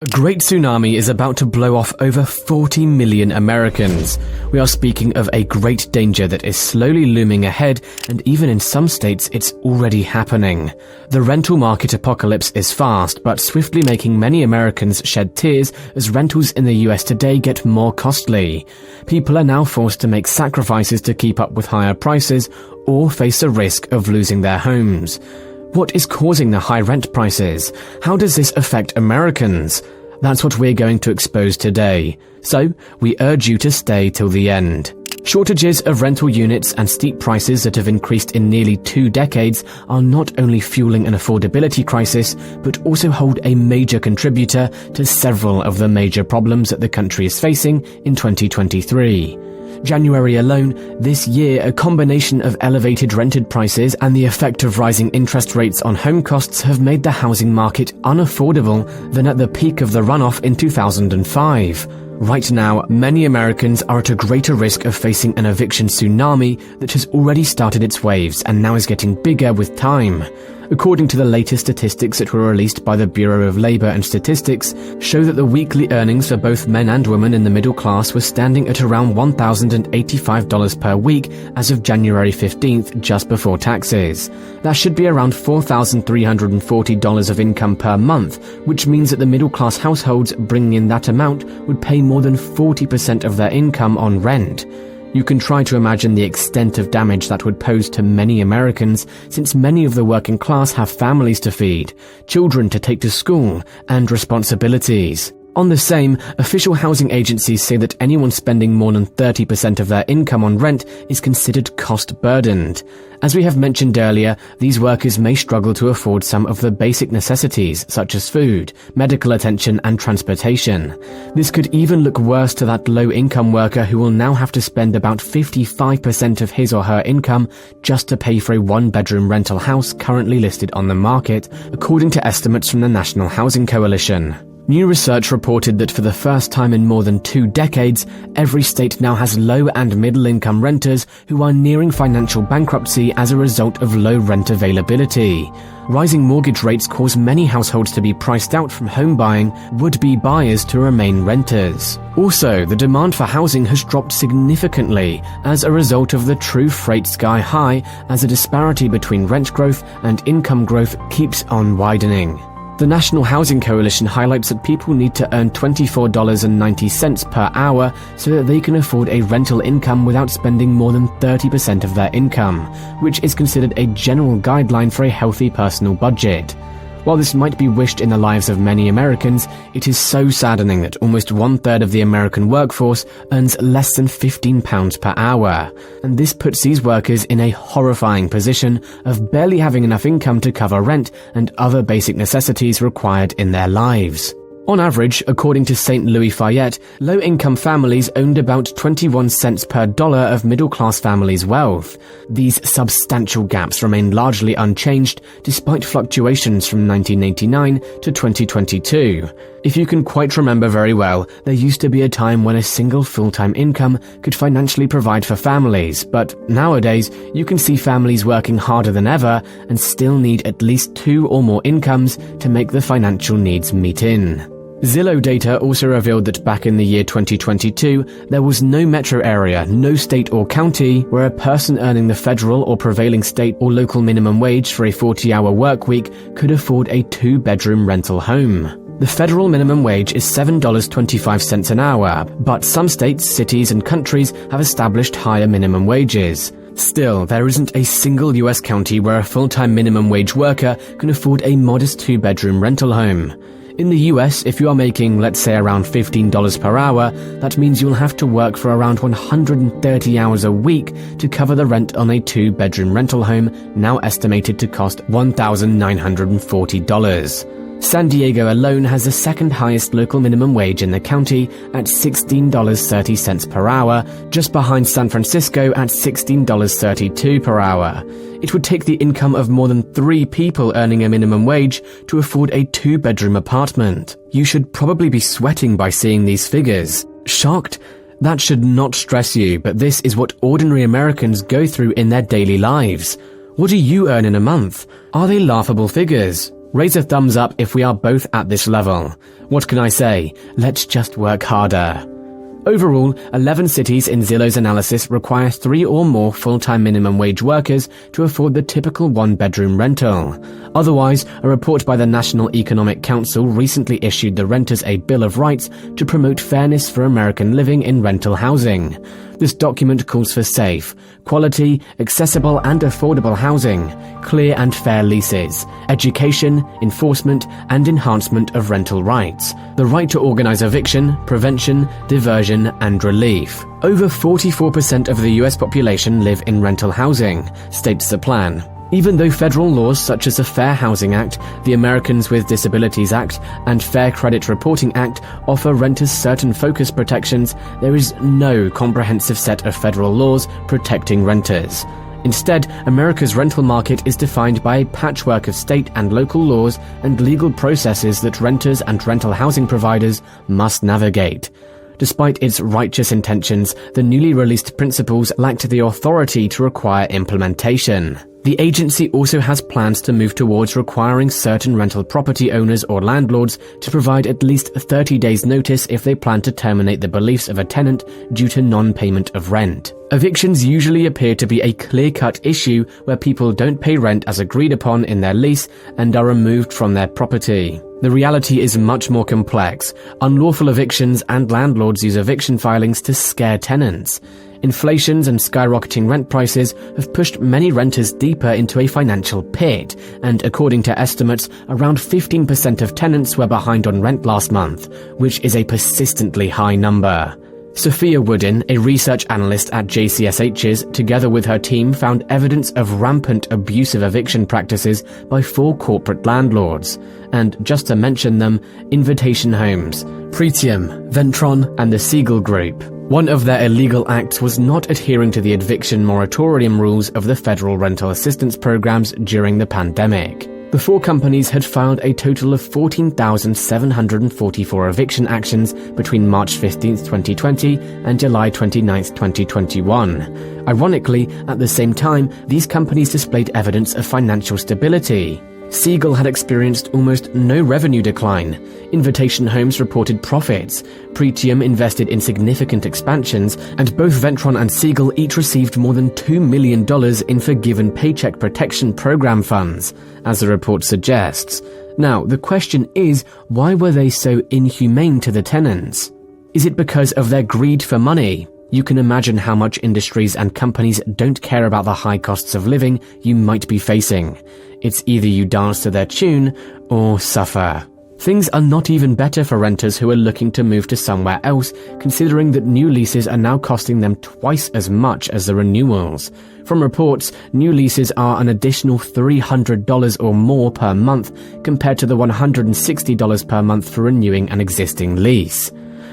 A great tsunami is about to blow off over 40 million Americans. We are speaking of a great danger that is slowly looming ahead, and even in some states it's already happening. The rental market apocalypse is fast, but swiftly making many Americans shed tears as rentals in the US today get more costly. People are now forced to make sacrifices to keep up with higher prices or face a risk of losing their homes. What is causing the high rent prices? How does this affect Americans? That's what we're going to expose today. So, we urge you to stay till the end. Shortages of rental units and steep prices that have increased in nearly 2 decades are not only fueling an affordability crisis, but also hold a major contributor to several of the major problems that the country is facing in 2023. January alone, this year, a combination of elevated rented prices and the effect of rising interest rates on home costs have made the housing market unaffordable than at the peak of the runoff in 2005. Right now, many Americans are at a greater risk of facing an eviction tsunami that has already started its waves and now is getting bigger with time. According to the latest statistics that were released by the Bureau of Labor and Statistics, show that the weekly earnings for both men and women in the middle class were standing at around $1,085 per week as of January 15th, just before taxes. That should be around $4,340 of income per month, which means that the middle class households bringing in that amount would pay more than 40% of their income on rent. You can try to imagine the extent of damage that would pose to many Americans, since many of the working class have families to feed, children to take to school, and responsibilities. On the same, official housing agencies say that anyone spending more than 30% of their income on rent is considered cost-burdened. As we have mentioned earlier, these workers may struggle to afford some of the basic necessities, such as food, medical attention, and transportation. This could even look worse to that low-income worker who will now have to spend about 55% of his or her income just to pay for a one-bedroom rental house currently listed on the market, according to estimates from the National Housing Coalition. New research reported that for the first time in more than 2 decades, every state now has low and middle-income renters who are nearing financial bankruptcy as a result of low rent availability. Rising mortgage rates cause many households to be priced out from home buying, would-be buyers to remain renters. Also, the demand for housing has dropped significantly as a result of the true freight sky high, as the disparity between rent growth and income growth keeps on widening. The National Housing Coalition highlights that people need to earn $24.90 per hour so that they can afford a rental income without spending more than 30% of their income, which is considered a general guideline for a healthy personal budget. While this might be wished in the lives of many Americans, it is so saddening that almost 1/3 of the American workforce earns less than £15 per hour. And this puts these workers in a horrifying position of barely having enough income to cover rent and other basic necessities required in their lives. On average, according to St. Louis Fayette, low-income families owned about 21 cents per dollar of middle-class families' wealth. These substantial gaps remain largely unchanged despite fluctuations from 1989 to 2022. If you can quite remember very well, there used to be a time when a single full-time income could financially provide for families, but nowadays you can see families working harder than ever and still need at least 2 or more incomes to make the financial needs meet in. Zillow data also revealed that back in the year 2022, there was no metro area, no state or county, where a person earning the federal or prevailing state or local minimum wage for a 40-hour work week could afford a 2-bedroom rental home. The federal minimum wage is $7.25 an hour, but some states, cities, and countries have established higher minimum wages. Still, there isn't a single US county where a full-time minimum wage worker can afford a modest 2-bedroom rental home. In the US, if you are making, let's say, around $15 per hour, that means you'll have to work for around 130 hours a week to cover the rent on a 2-bedroom rental home, now estimated to cost $1,940. San Diego alone has the second highest local minimum wage in the county at $16.30 per hour, just behind San Francisco at $16.32 per hour. It would take the income of more than 3 people earning a minimum wage to afford a 2-bedroom apartment. You should probably be sweating by seeing these figures. Shocked? That should not stress you, but this is what ordinary Americans go through in their daily lives. What do you earn in a month? Are they laughable figures? Raise a thumbs up if we are both at this level. What can I say? Let's just work harder. Overall, 11 cities in Zillow's analysis require 3 or more full-time minimum wage workers to afford the typical one-bedroom rental. Otherwise, a report by the National Economic Council recently issued the renters a Bill of Rights to promote fairness for American living in rental housing. This document calls for safe, quality, accessible and affordable housing, clear and fair leases, education, enforcement and enhancement of rental rights, the right to organize eviction, prevention, diversion and relief. Over 44% of the US population live in rental housing, states the plan. Even though federal laws such as the Fair Housing Act, the Americans with Disabilities Act, and Fair Credit Reporting Act offer renters certain focus protections, there is no comprehensive set of federal laws protecting renters. Instead, America's rental market is defined by a patchwork of state and local laws and legal processes that renters and rental housing providers must navigate. Despite its righteous intentions, the newly released principles lacked the authority to require implementation. The agency also has plans to move towards requiring certain rental property owners or landlords to provide at least 30 days' notice if they plan to terminate the beliefs of a tenant due to non-payment of rent. Evictions usually appear to be a clear-cut issue where people don't pay rent as agreed upon in their lease and are removed from their property. The reality is much more complex. Unlawful evictions and landlords use eviction filings to scare tenants. Inflations and skyrocketing rent prices have pushed many renters deeper into a financial pit, and according to estimates, around 15% of tenants were behind on rent last month, which is a persistently high number. Sophia Wooden, a research analyst at JCSH's, together with her team found evidence of rampant abusive eviction practices by 4 corporate landlords. And just to mention them, Invitation Homes, Pretium, Ventron, and the Siegel Group. One of their illegal acts was not adhering to the eviction moratorium rules of the federal rental assistance programs during the pandemic. The 4 companies had filed a total of 14,744 eviction actions between March 15, 2020 and July 29, 2021. Ironically, at the same time, these companies displayed evidence of financial stability. Siegel had experienced almost no revenue decline. Invitation Homes reported profits. Pretium invested in significant expansions, and both Ventron and Siegel each received more than $2 million in forgiven Paycheck Protection Program funds, as the report suggests. Now, the question is, why were they so inhumane to the tenants? Is it because of their greed for money? You can imagine how much industries and companies don't care about the high costs of living you might be facing. It's either you dance to their tune or suffer. Things are not even better for renters who are looking to move to somewhere else, considering that new leases are now costing them twice as much as the renewals. From reports, new leases are an additional $300 or more per month compared to the $160 per month for renewing an existing lease.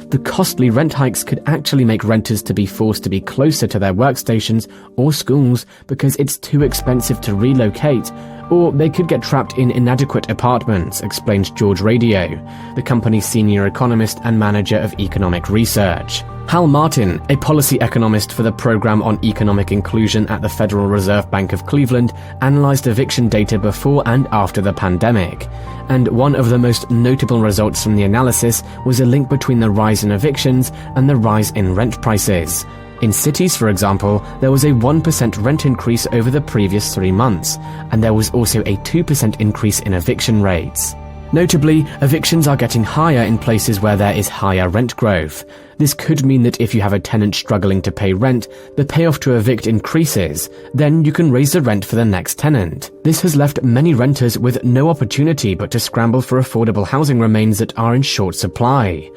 The costly rent hikes could actually make renters to be forced to be closer to their workstations or schools because it's too expensive to relocate, or they could get trapped in inadequate apartments, explains George Radio, the company's senior economist and manager of economic research. Hal Martin, a policy economist for the Program on Economic Inclusion at the Federal Reserve Bank of Cleveland, analyzed eviction data before and after the pandemic. And one of the most notable results from the analysis was a link between the rise in evictions and the rise in rent prices. In cities, for example, there was a 1% rent increase over the previous 3 months, and there was also a 2% increase in eviction rates. Notably, evictions are getting higher in places where there is higher rent growth. This could mean that if you have a tenant struggling to pay rent, the payoff to evict increases. Then you can raise the rent for the next tenant. This has left many renters with no opportunity but to scramble for affordable housing remains that are in short supply.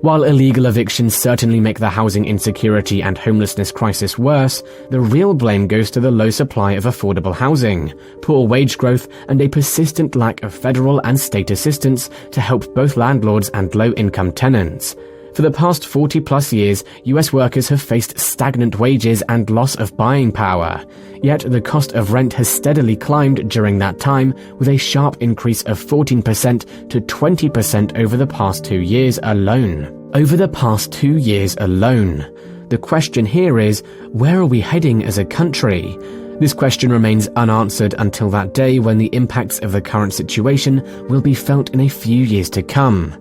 While illegal evictions certainly make the housing insecurity and homelessness crisis worse, the real blame goes to the low supply of affordable housing, poor wage growth, and a persistent lack of federal and state assistance to help both landlords and low-income tenants. For the past 40-plus years, US workers have faced stagnant wages and loss of buying power. Yet the cost of rent has steadily climbed during that time, with a sharp increase of 14% to 20% over the past 2 years alone. Over the past 2 years alone. The question here is, where are we heading as a country? This question remains unanswered until that day when the impacts of the current situation will be felt in a few years to come.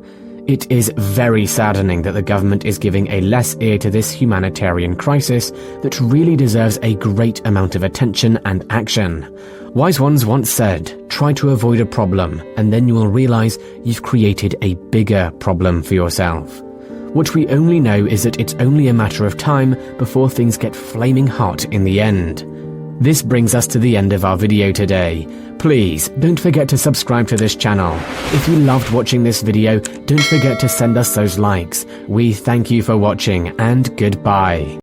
It is very saddening that the government is giving a less ear to this humanitarian crisis that really deserves a great amount of attention and action. Wise ones once said, try to avoid a problem, and then you will realize you've created a bigger problem for yourself. What we only know is that it's only a matter of time before things get flaming hot in the end. This brings us to the end of our video today. Please don't forget to subscribe to this channel. If you loved watching this video, don't forget to send us those likes. We thank you for watching, and goodbye.